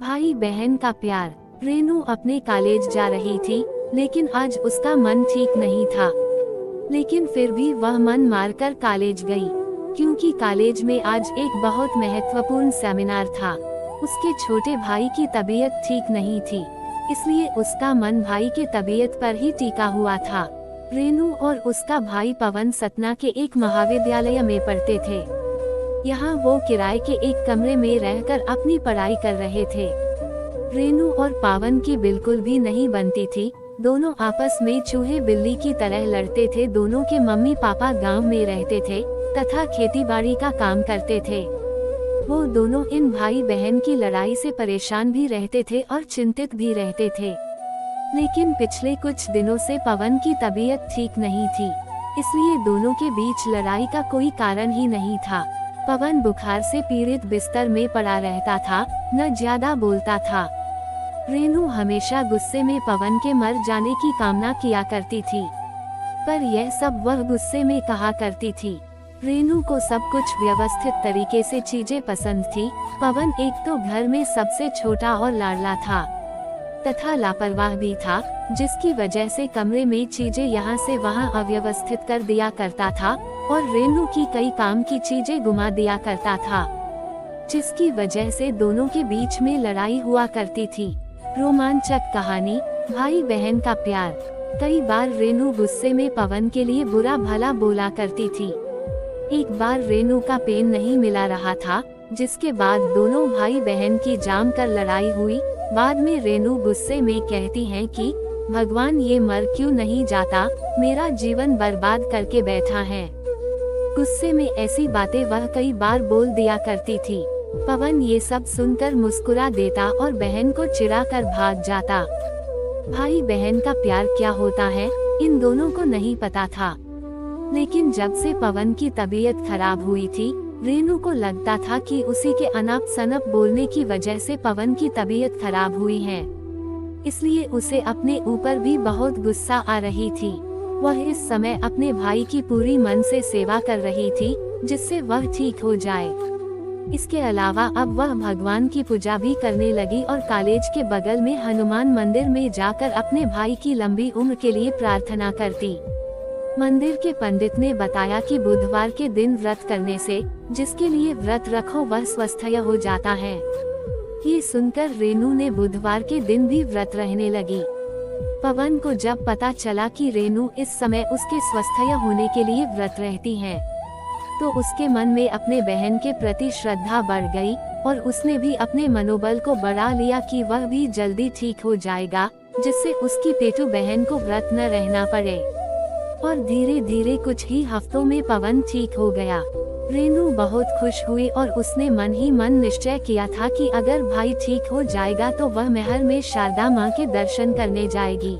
भाई बहन का प्यार। रेनू अपने कॉलेज जा रही थी, लेकिन आज उसका मन ठीक नहीं था। लेकिन फिर भी वह मन मारकर कॉलेज गई, क्योंकि कॉलेज में आज एक बहुत महत्वपूर्ण सेमिनार था। उसके छोटे भाई की तबीयत ठीक नहीं थी, इसलिए उसका मन भाई के तबीयत पर ही टिका हुआ था। रेनू और उसका भाई पवन सतना के एक महाविद्यालय में पढ़ते थे। यहाँ वो किराए के एक कमरे में रहकर अपनी पढ़ाई कर रहे थे। रेनू और पावन की बिल्कुल भी नहीं बनती थी। दोनों आपस में चूहे बिल्ली की तरह लड़ते थे। दोनों के मम्मी पापा गांव में रहते थे तथा खेतीबाड़ी का काम करते थे। वो दोनों इन भाई बहन की लड़ाई से परेशान भी रहते थे और चिंतित भी रहते थे। लेकिन पिछले कुछ दिनों से पवन की तबीयत ठीक नहीं थी, इसलिए दोनों के बीच लड़ाई का कोई कारण ही नहीं था। पवन बुखार से पीड़ित बिस्तर में पड़ा रहता था, न ज्यादा बोलता था। रेनू हमेशा गुस्से में पवन के मर जाने की कामना किया करती थी, पर यह सब वह गुस्से में कहा करती थी। रेनू को सब कुछ व्यवस्थित तरीके से चीजें पसंद थी। पवन एक तो घर में सबसे छोटा और लाडला था, तथा लापरवाह भी था, जिसकी वजह से कमरे में चीजें यहाँ से वहाँ अव्यवस्थित कर दिया करता था और रेनू की कई काम की चीजें गुमा दिया करता था, जिसकी वजह से दोनों के बीच में लड़ाई हुआ करती थी। रोमांचक कहानी, भाई बहन का प्यार। कई बार रेनू गुस्से में पवन के लिए बुरा भला बोला करती थी। एक बार रेनू का पेन नहीं मिला रहा था, जिसके बाद दोनों भाई बहन की जाम कर लड़ाई हुई। बाद में रेनू गुस्से में कहती है कि भगवान ये मर क्यों नहीं जाता, मेरा जीवन बर्बाद करके बैठा है। गुस्से में ऐसी बातें वह कई बार बोल दिया करती थी। पवन ये सब सुनकर मुस्कुरा देता और बहन को चिढ़ा कर भाग जाता। भाई बहन का प्यार क्या होता है, इन दोनों को नहीं पता था। लेकिन जब से पवन की तबीयत खराब हुई थी, रेनू को लगता था कि उसी के अनप सनप बोलने की वजह से पवन की तबीयत खराब हुई है, इसलिए उसे अपने ऊपर भी बहुत गुस्सा आ रही थी। वह इस समय अपने भाई की पूरी मन से सेवा कर रही थी, जिससे वह ठीक हो जाए। इसके अलावा अब वह भगवान की पूजा भी करने लगी और कॉलेज के बगल में हनुमान मंदिर में जाकर अपने भाई की लंबी उम्र के लिए प्रार्थना करती। मंदिर के पंडित ने बताया कि बुधवार के दिन व्रत करने से जिसके लिए व्रत रखो वह स्वस्थ हो जाता है। ये सुनकर रेनू ने बुधवार के दिन भी व्रत रहने लगी। पवन को जब पता चला कि रेनू इस समय उसके स्वस्थ होने के लिए व्रत रहती है, तो उसके मन में अपने बहन के प्रति श्रद्धा बढ़ गई और उसने भी अपने मनोबल को बढ़ा लिया कि वह भी जल्दी ठीक हो जाएगा, जिससे उसकी पेटू बहन को व्रत न रहना पड़े। और धीरे धीरे कुछ ही हफ्तों में पवन ठीक हो गया। रेनू बहुत खुश हुई और उसने मन ही मन निश्चय किया था कि अगर भाई ठीक हो जाएगा तो वह महल में शारदा माँ के दर्शन करने जाएगी।